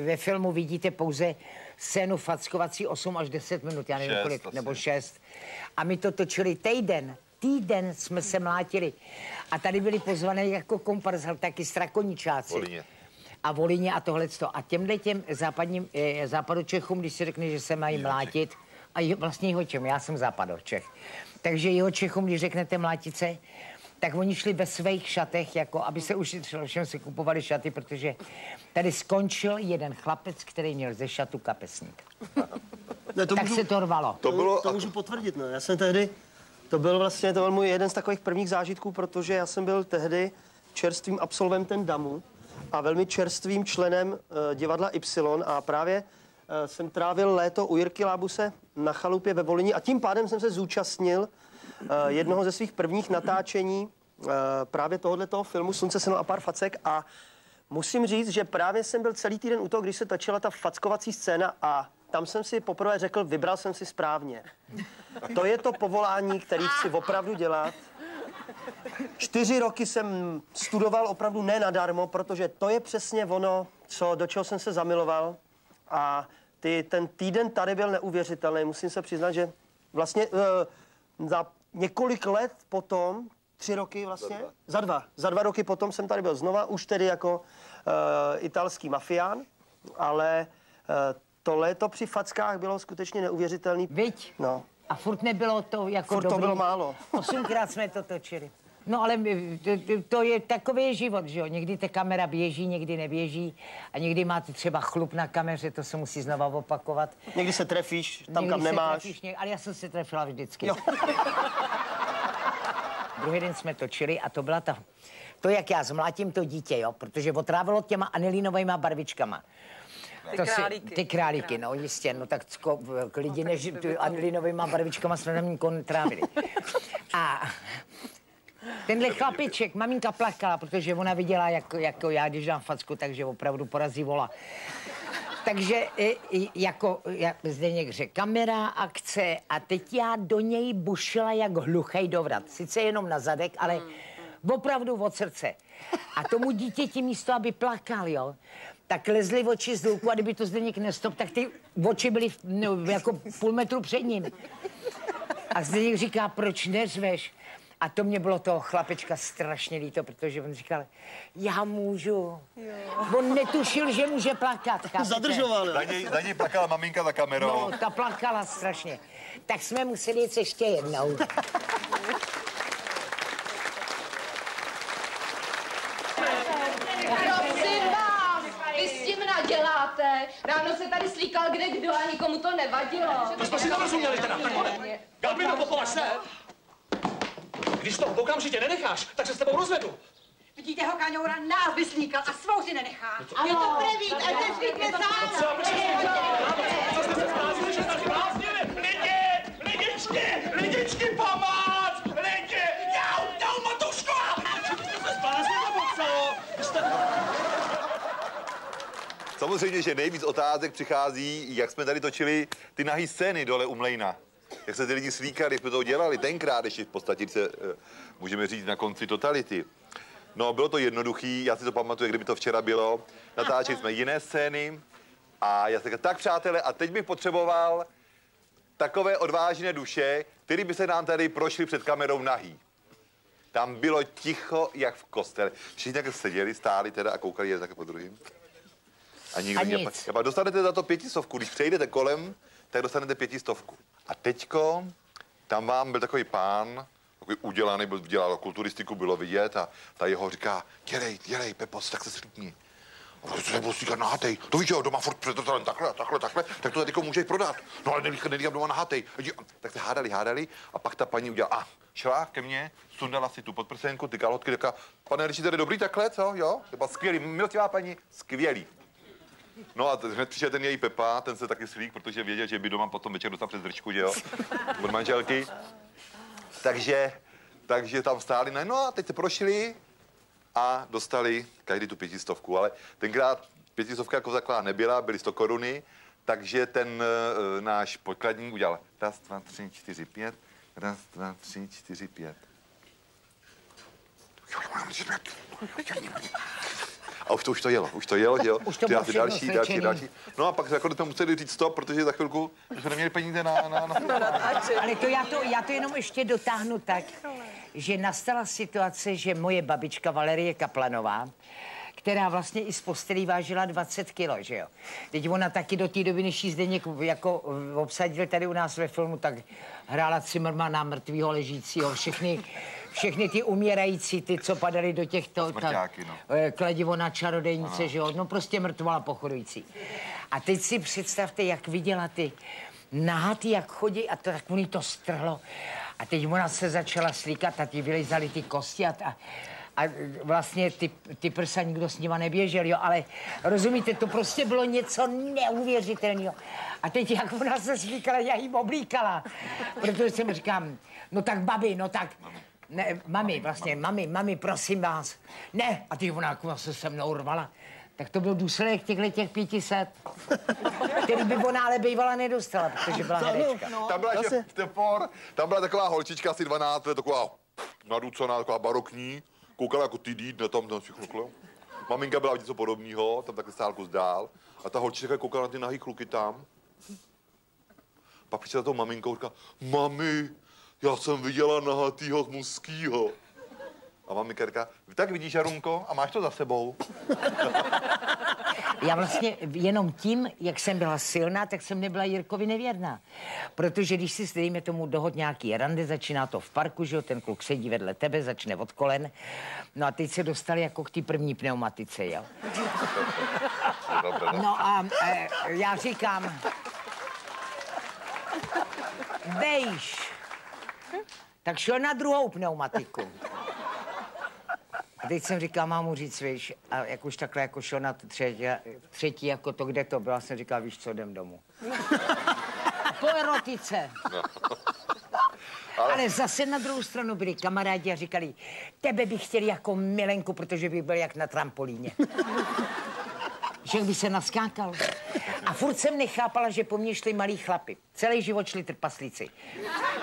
ve filmu vidíte pouze scénu fackovací 8 až 10 minut, já nevím kolik, nebo 6. A my to točili týden jsme se mlátili. A tady byli pozvané jako komparz, taky strakoničáci. A Volině a tohleto. A těm západočechům, když si řekne, že se mají mlátit, a vlastně Jihočechům, já jsem západočech. Takže Jihočechům, když řeknete mlátit se, tak oni šli ve svých šatech, jako aby se ušetřilo, všem si kupovali šaty, protože tady skončil jeden chlapec, který měl ze šatu kapesník. Ne, tak se to rvalo. To můžu potvrdit, no. Já jsem tehdy, to byl můj jeden z takových prvních zážitků, protože já jsem byl tehdy čerstvým absolventem DAMu a velmi čerstvým členem divadla Y a právě jsem trávil léto u Jirky Lábuse na chalupě ve Volyni a tím pádem jsem se zúčastnil jednoho ze svých prvních natáčení právě tohoto filmu Slunce, seno a pár facek a musím říct, že právě jsem byl celý týden u toho, když se točila ta fackovací scéna a tam jsem si poprvé řekl, vybral jsem si správně. To je to povolání, který chci opravdu dělat. 4 roky jsem studoval opravdu ne nadarmo, protože to je přesně ono, do čeho jsem se zamiloval a ten týden tady byl neuvěřitelný. Musím se přiznat, že vlastně za několik let potom, 3 roky vlastně, za dva roky potom jsem tady byl znova, už tedy jako italský mafián, ale to léto při fackách bylo skutečně neuvěřitelný. Viď? No. A furt nebylo to jako dobrý. To bylo málo. 8krát jsme to točili. No ale to je takový život, že jo? Někdy ta kamera běží, někdy neběží a někdy máte třeba chlup na kameře, to se musí znova opakovat. Někdy se trefíš tam, kam nemáš. Ale já jsem se trefila vždycky. Druhý den jsme točili a to byla to, jak já zmlátím to dítě, jo? Protože otrávilo těma anilínovejma barvičkama. Ty králíky, no jistě, no tak lidi než anilínovýma barvičkama jsme na mě trávili. A tenhle chlapiček, maminka plakala, protože ona viděla, jako já, když dám facku, takže opravdu porazí vola. Takže jako Zdeněk řekl, kamera, akce a teď já do něj bušila jak hluchej dovrat. Sice jenom na zadek, ale opravdu od srdce. A tomu dítěti místo, aby plakal, jo, tak lezly oči z luku a kdyby to Zdeněk nestop, tak ty oči byly jako půl metru před ním. A Zdeněk říká, proč neřveš? A to mě bylo toho chlapečka strašně líto, protože on říkal, já můžu. Jo. On netušil, že může plakat. Zadržoval. Za něj plakala maminka za kamerou. No, ta plakala strašně. Tak jsme museli jít ještě jednou. Prosím vás, vy s tím naděláte. Ráno se tady slíkal kde kdo a nikomu to nevadilo. To jsme si nerozuměli teda, tak ne. Gabrino, Popola, se! Když to okamžitě nenecháš, tak se s tebou rozvedu. Vidíte ho, Kaňoura nás vyslíkal a svou si nenechá. Je to první, a ten zvykne záno. Co jste se zbláznili, že jste zbláznili? Lidičky, pomoc! Lidi, jau, Matuško! Všichni jste se zbláznili, nebo co? Samozřejmě, že nejvíc otázek přichází, jak jsme tady točili ty nahý scény dole u mlejna. Jak se ty lidi slíkali, jak jsme to dělali tenkrát, ještě v podstatě se, můžeme říct, na konci totality. No, bylo to jednoduchý, já si to pamatuju, kdyby to včera bylo. Natáčeli jsme jiné scény a já jsem říkal, tak přátelé, a teď bych potřeboval takové odvážné duše, který by se nám tady prošli před kamerou nahý. Tam bylo ticho, jak v kostele. Všichni tak seděli, stáli teda a koukali je také po druhým. A nikdo nic. A dostanete za to 500, když přejdete kolem, tak dostanete 500. A teďko, tam vám byl takový pán, takový udělaný, dělal kulturistiku, bylo vidět a ta jeho říká, dělej, Pepos, tak se slíkni. A to se nebudu slíkat nahatej. To víš, že jo, doma furt předatelem takhle, tak to teďko můžeš prodat. No ale nedýchám doma nahatej. Tak se hádali a pak ta paní udělala, šla ke mně, sundala si tu podprsenku, ty kalhotky, říká, pane Richtere, dobrý takhle, co, jo? To byla skvělý, milostivá paní, skvělý. No a hned přišel ten její Pepa, ten se taky slík, protože věděl, že by doma potom večer dostal přes držku, že jo, od manželky. Takže tam stáli, no a teď se prošli a dostali každý tu 500, ale tenkrát 500 jako taková nebyla, byly 100 koruny, takže ten náš podkladník udělal 1, 2, 3, 4, 5, 1, 2, 3, 4, 5. A už to jelo, že jo? Už to bylo další. No a pak jako to museli říct stop, protože za chvilku jsme neměli peníze na Ale já to jenom ještě dotáhnu tak, že nastala situace, že moje babička Valerie Kaplanová, která vlastně i z postelí vážila 20 kilo, že jo. Teď ona taky do té doby, než jí Zdeněk jako obsadil tady u nás ve filmu, tak hrála Cimrmana, mrtvýho ležícího, všechny ty umírající, ty, co padaly do těchto... Kladivo na čarodejnice, že jo, no prostě mrtvola pochodující. A teď si představte, jak viděla ty nahatý, jak chodí a tak mu to strhlo. A teď ona se začala slíkat a ty vylizaly ty kosti a vlastně ty prsa nikdo s nima neběžel, jo, ale rozumíte, to prostě bylo něco neuvěřitelného. A teď, jak ona se slíkala, já jí oblíkala, protože jsem říkám, no tak babi, no tak, ne, mami, prosím vás, ne, a teď ona se mnou rvala. Tak to byl důsledek těch 500, který by ona ale bývala nedostala, protože byla herečka. Tam byla ještě tam byla taková holčička, asi 12 let, taková naducená, taková barokní, koukala jako ty dít, tam všechno. Maminka byla něco podobného, tam takhle stál kus dál. A ta holčička koukala na ty nahý kluky tam. Pak přišla za tou maminkou a říká, mami, já jsem viděla nahatýho mužskýho. A maminka říká, tak vidíš, Jarunko, a máš to za sebou. Já vlastně jenom tím, jak jsem byla silná, tak jsem nebyla Jirkovi nevěrná. Protože když si dejme tomu dohod nějaký rande, začíná to v parku, že jo, ten kluk sedí vedle tebe, začne od kolen. No a teď se dostali jako k té první pneumatice, jo. No a já říkám, bejš. Tak šel na druhou pneumatiku. A teď jsem říkal, mám mu říct, víš, a jak už takhle jako šel na třetí, jako to, kde to bylo, jsem říkal, víš co, jdem domů. Po erotice. No. Ale zase na druhou stranu byli kamarádi a říkali, tebe bych chtěli jako milenku, protože bych byl jak na trampolíně. Že by se naskákal. A furt jsem nechápala, že po mně šli malí chlapi. Celý život šli trpaslíci.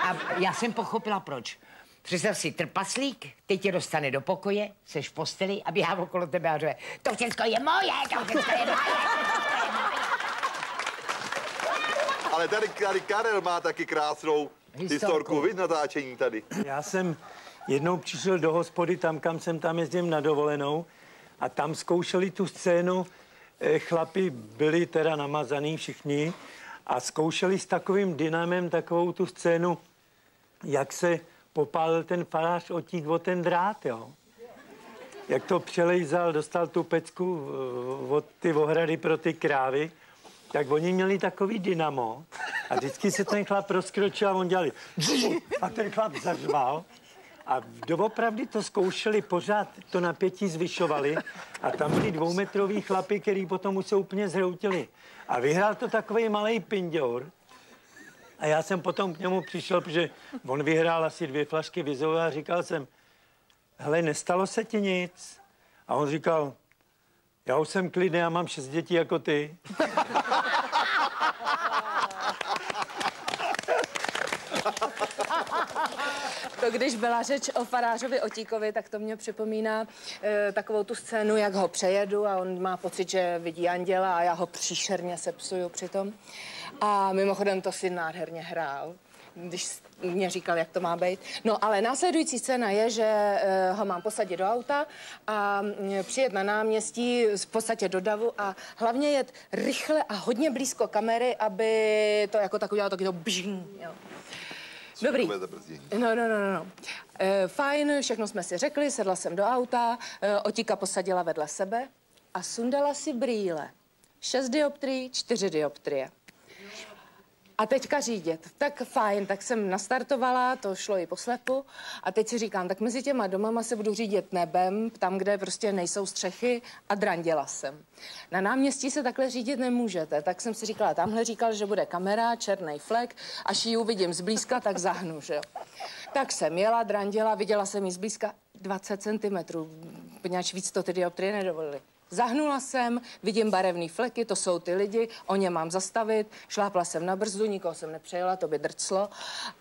A já jsem pochopila, proč. Představ si, trpaslík, teď tě dostane do pokoje, seš v posteli a běhá okolo tebe a řve, to všechno je moje, to všechno je moje. Ale tady Karel má taky krásnou historku, víš, natáčení tady. Já jsem jednou přišel do hospody, tam, kam jsem tam jezdím na dovolenou, a tam zkoušeli tu scénu, chlapi byli teda namazaný všichni a zkoušeli s takovým dynamem takovou tu scénu, jak se popálil ten farář otík o ten drát, jo. Jak to přelejzal, dostal tu pecku od ty ohrady pro ty krávy, tak oni měli takový dynamo a vždycky se ten chlap rozkročil a on dělali a ten chlap zařval. A doopravdy to zkoušeli, pořád to napětí zvyšovali a tam byli 2metrový chlapi, který potom už se úplně zhroutili. A vyhrál to takový malej pinďor. A já jsem potom k němu přišel, protože on vyhrál asi 2 flašky Vizové a říkal jsem, hele, nestalo se ti nic? A on říkal, já už jsem klidný, já mám 6 dětí jako ty. To, když byla řeč o farářovi Otíkovi, tak to mě připomíná takovou tu scénu, jak ho přejedu a on má pocit, že vidí anděla a já ho příšerně sepsuju přitom. A mimochodem to si nádherně hrál, když mě říkal, jak to má být. No ale následující scéna je, že ho mám posadit do auta a přijet na náměstí v podstatě do davu a hlavně jet rychle a hodně blízko kamery, aby to jako tak udělalo taky to bžing, jo. Dobrý. No. Fajn, všechno jsme si řekli, sedla jsem do auta, Otíka posadila vedle sebe a sundala si brýle. 6 dioptrií, 4 dioptrie. A teďka řídit. Tak fajn, tak jsem nastartovala, to šlo i po slepu. A teď si říkám, tak mezi těma domama se budu řídit nebem, tam, kde prostě nejsou střechy, a dranděla jsem. Na náměstí se takhle řídit nemůžete, tak jsem si říkala, tamhle říkal, že bude kamera, černý flek, až ji uvidím zblízka, tak zahnu, že jo. Tak jsem jela, dranděla, viděla jsem ji zblízka 20 centimetrů. poněvadž víc to ty dioptrie nedovolily. Zahnula jsem, vidím barevný fleky, to jsou ty lidi, o ně mám zastavit, šlápla jsem na brzdu, nikoho jsem nepřejela, to by drclo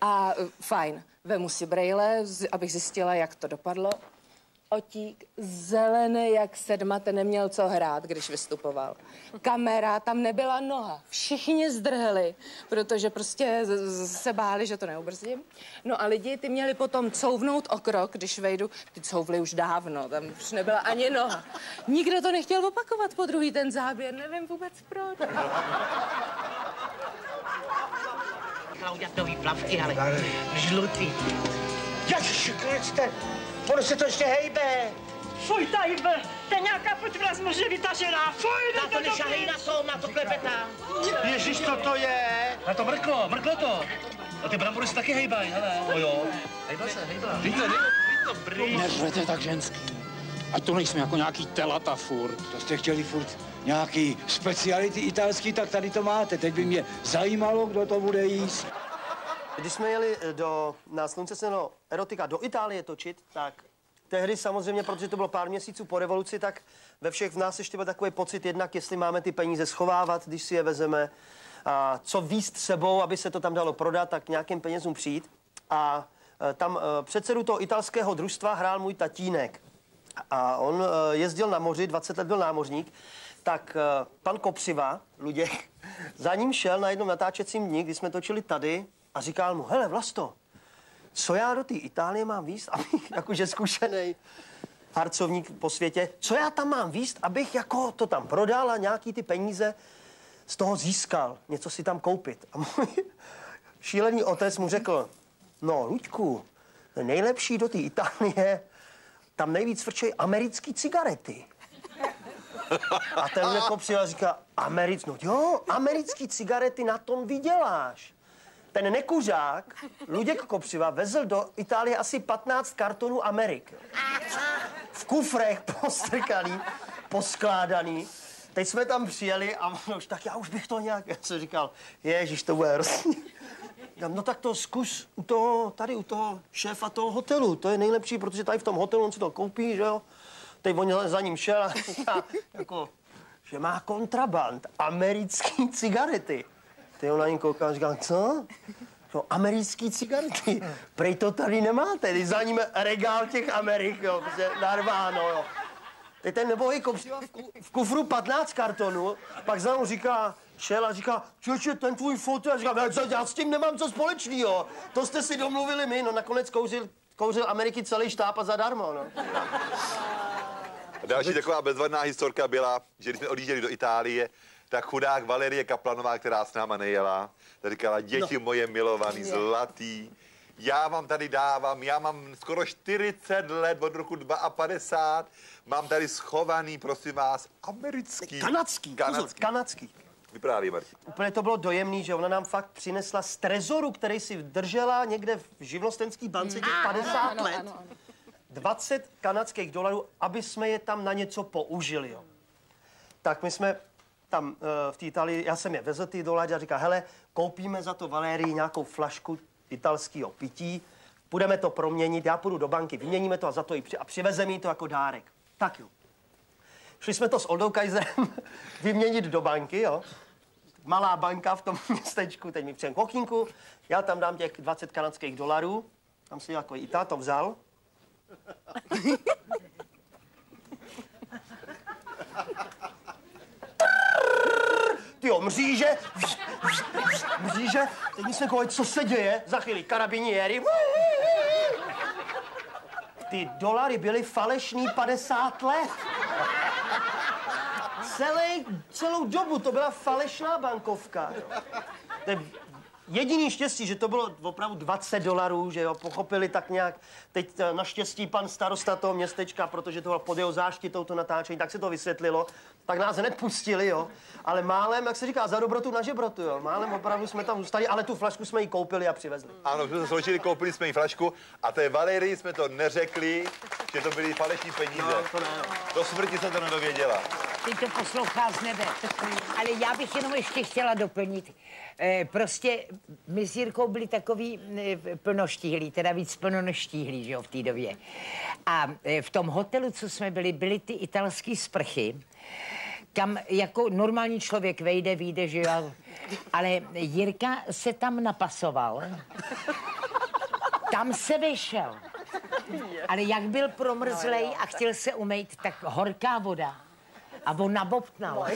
a fajn, vemu si brejle, abych zjistila, jak to dopadlo. Otík zelený jak sedma, ten neměl co hrát, když vystupoval. Kamera, tam nebyla noha. Všichni zdrhli, protože prostě se báli, že to neubrzdím. No a lidi, ty měli potom couvnout o krok, když vejdu. Ty couvli už dávno, tam už nebyla ani noha. Nikdo to nechtěl opakovat po druhý ten záběr, nevím vůbec proč. Udělat nový plavky, ale žlutý. Ježiši Kriste, ono se to ještě hejbe. Fuj, ta hýbe, to je nějaká potvra zmožně vytažená. Fuj, Na to nešahej na to, má to klepetá. Ježiš, co to je? Na to mrklo to. A ty brambory se taky hejbají, hele. No jo. Hejba se. Neřvete tak ženský. Ať to nejsme jako nějaký telata furt. To jste chtěli furt nějaký speciality italský, tak tady to máte. Teď by mě zajímalo, kdo to bude jíst. Když jsme jeli na Slunce seno erotika do Itálie točit, tak tehdy samozřejmě, protože to bylo pár měsíců po revoluci, tak ve všech v nás ještě byl takový pocit jednak, jestli máme ty peníze schovávat, když si je vezeme, a co víst sebou, aby se to tam dalo prodat, tak nějakým penězům přijít. A tam předsedu toho italského družstva hrál můj tatínek. A on jezdil na moři, 20 let byl námořník, tak pan Kopřiva, Luděk, za ním šel na jednom natáčecím dni, kdy jsme točili tady, a říkal mu, hele Vlasto, co já do té Itálie mám víst, abych jakože zkušenej harcovník po světě, co já tam mám víst, abych jako to tam prodal a nějaký ty peníze z toho získal, něco si tam koupit. A můj šílený otec mu řekl, no Luďku, nejlepší do té Itálie, tam nejvíc frčejí americký cigarety. A ten jako přijel a říká, no jo, americký cigarety, na tom vyděláš. Ten nekuřák, Luděk Kopřiva, vezl do Itálie asi 15 kartonů Amerik. V kufrech postrkaný, poskládaný. Teď jsme tam přijeli a už tak já už bych to nějak, já jsem říkal, ježiš, to bude hrozně. No tak to zkus tady u toho šéfa toho hotelu, to je nejlepší, protože tady v tom hotelu on si to koupí, že jo. Teď on za ním šel a říká, jako, že má kontraband, americký cigarety. Teď on na něj kouká a říká, co? No, americký cigarety, prej to tady nemáte, když za ním regál těch Amerik, jo, prostě narváno, jo. Teď ten nebohý Kopřiva v kufru 15 kartonů, pak za mnou říká, šel a říká, čoče, ten tvůj foto, a říká, já s tím nemám co společného, to jste si domluvili my, no nakonec kouřil Ameriky celý štáb a zadarmo, no. Další taková bezvadná historka byla, že když jsme odjížděli do Itálie, tak chudák Valerie Kaplanová, která s náma nejela, říkala, děti moje milovaný, zlatý, já vám tady dávám, já mám skoro 40 let od roku 52, mám tady schovaný, prosím vás, americký. Kanadský. Vypráví, Martin. Úplně to bylo dojemný, že ona nám fakt přinesla z trezoru, který si držela někde v živnostenský bance těch 50 let. 20 kanadských dolarů, aby jsme je tam na něco použili, jo. Tak my jsme tam v té Itálii, já jsem je vezl ty dolary a říkal, hele, koupíme za to Valérii nějakou flašku italského pití, budeme to proměnit, já půjdu do banky, vyměníme to a za to a přivezeme jí to jako dárek. Tak jo. Šli jsme to s Oldou Kaiserem vyměnit do banky, jo. Malá banka v tom městečku, teď mi přijem k okýnku, já tam dám těch 20 kanadských dolarů, tam si jako i táto vzal. Tyjo, mříže, teď my jsme koukali, co se děje, za chvíli karabiniéry. Ty dolary byly falešný 50 let. Celou dobu to byla falešná bankovka. To je jediný štěstí, že to bylo opravdu 20 dolarů, že jo, pochopili tak nějak. Teď naštěstí pan starosta toho městečka, protože to bylo pod jeho záštitou to natáčení, tak se to vysvětlilo, tak nás hned pustili, jo. Ale málem, jak se říká, za dobrotu na žebrotu, jo. Málem opravdu jsme tam zůstali, ale tu flašku jsme jí koupili a přivezli. Ano, jsme se sloučili, koupili jsme jí flašku a té Valérii jsme to neřekli, že to byly falešní peníze. No, to ne, no. Do smrti se to nedověděla. Ty to poslouchá z nebe. Ale já bych jenom ještě chtěla doplnit. Prostě my s Jirkou byli takový plnoštíhlí, teda víc plnoštíhlí, že jo, v té době. A v tom hotelu, co jsme byly ty italské sprchy, kam jako normální člověk vyjde, že jo, ale Jirka se tam napasoval, tam se vešel. Ale jak byl promrzlej a chtěl se umýt, tak horká voda. A on nabobtnal.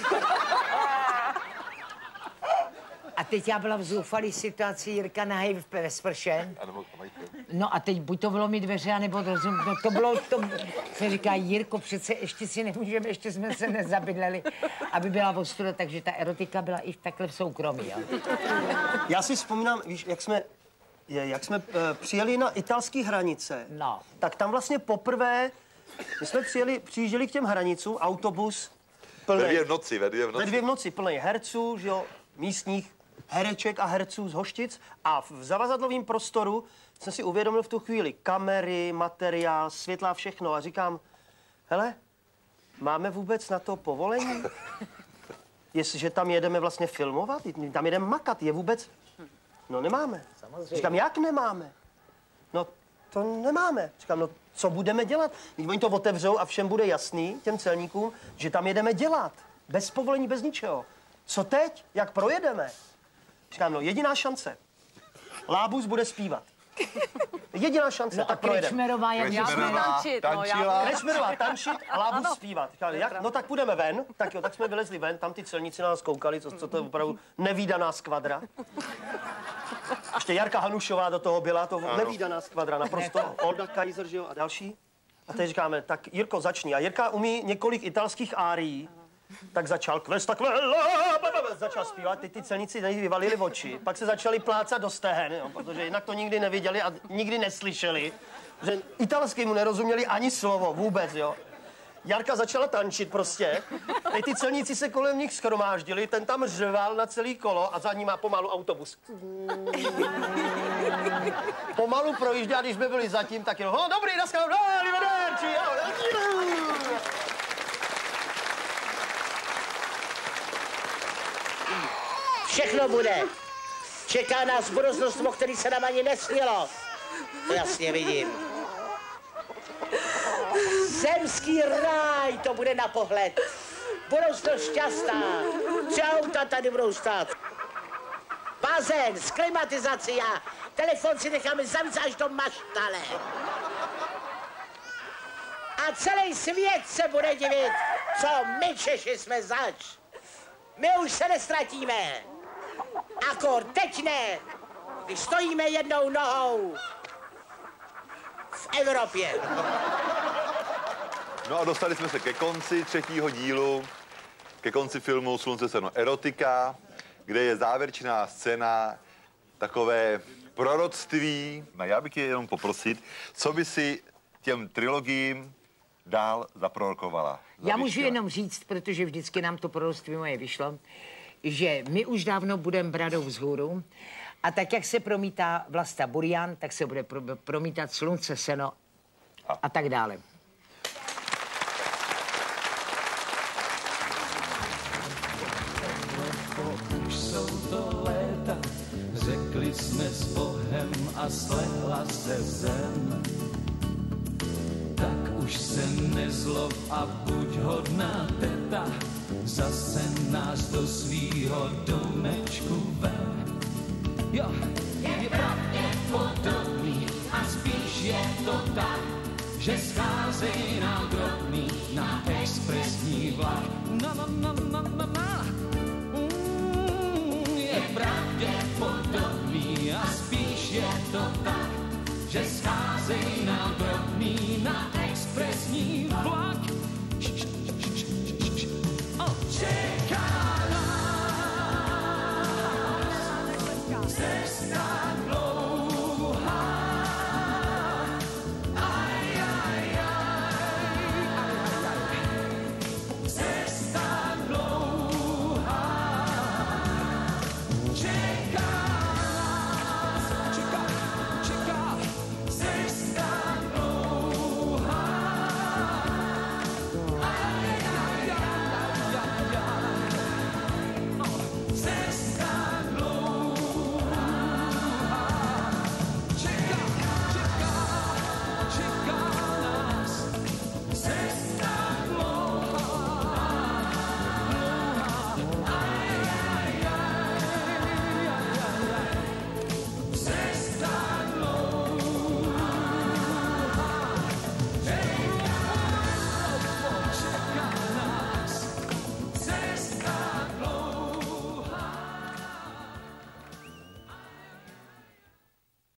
A teď já byla v zoufalý situaci, Jirka nahej ve sprše. No a teď buď to bylo mi dveře, anebo no to bylo, se říká, Jirko, přece ještě si nemůžeme, ještě jsme se nezabydleli, aby byla ostuda, takže ta erotika byla i takhle v soukromí. Jo. Já si vzpomínám, víš, jak jsme přijeli na italské hranice, tak tam vlastně poprvé, my jsme přijížděli k těm hranicům, autobus plný. Ve 2 v noci. Ve 2 v noci plný herců, že jo, místních hereček a herců z Hoštic a v zavazadlovém prostoru jsem si uvědomil v tu chvíli kamery, materiál, světla, všechno a říkám, hele, máme vůbec na to povolení? Jestliže tam jedeme vlastně filmovat, tam jedeme makat, je vůbec... No nemáme. Samozřejmě. Říkám, jak nemáme? No to nemáme. Říkám, no co budeme dělat? Když oni to otevřou a všem bude jasný, těm celníkům, že tam jedeme dělat. Bez povolení, bez ničeho. Co teď? Jak projedeme? Říkám, no jediná šance. Lábus bude zpívat. Jediná šance, no tak projedeme. Krečmerová, jak Krečmerová tančit a Lábus zpívat. Říkám, jak? No tak půjdeme ven. Tak jo, tak jsme vylezli ven, tam ty celníci na nás koukali, co to je opravdu nevídaná skvadra. Ještě Jarka Hanušová do toho byla, to nevídaná skvadra, naprosto. Olda Kaiser, že jo, a další. A teď říkáme, tak Jirko, začni. A Jirka umí několik italských árií. Tak začal začal zpívat, ty celníci vyvalili oči, pak se začali plácat do stehen, jo, protože jinak to nikdy neviděli a nikdy neslyšeli, že italsky mu nerozuměli ani slovo, vůbec, jo. Jarka začala tančit prostě, teď ty celníci se kolem nich shromáždili, ten tam řval na celý kolo a za ním má pomalu autobus. Pomalu projížděl, když jsme byli zatím, tak jenom, dobrý, naschledanou, arrivederci, Všechno bude. Čeká nás budoucnost, o který se nám ani nesnilo. To jasně vidím. Zemský ráj to bude na pohled. Budoucnost šťastná. 3 auta tady budou stát. Bazén s klimatizací a telefon si necháme zavít až do maštale. A celý svět se bude divit, co my Češi jsme zač. My už se nestratíme. Akor teď ne, když stojíme jednou nohou v Evropě. No a dostali jsme se ke konci 3. dílu, ke konci filmu Slunce, seno, erotika, kde je závěrečná scéna, takové proroctví. A já bych je jenom poprosit, co by si těm trilogiím dál zaprorokovala. Já můžu jenom říct, protože vždycky nám to proroctví moje vyšlo, že my už dávno budeme bradou vzhůru a tak, jak se promítá Vlasta Burian, tak se bude promítat Slunce, seno a tak dále. Už jsou to léta, řekli jsme s Bohem a slehla se zem. Tak už se nezlob a buď hodná teta, zase nás do svýho domečku vem. Jo, je pravděpodobný a spíš je to tak, že scházejí nám drobný na expresní vlak. Je pravděpodobný a spíš je to tak, že scházejí nám drobný na expresní vlak. Čeká nás cesta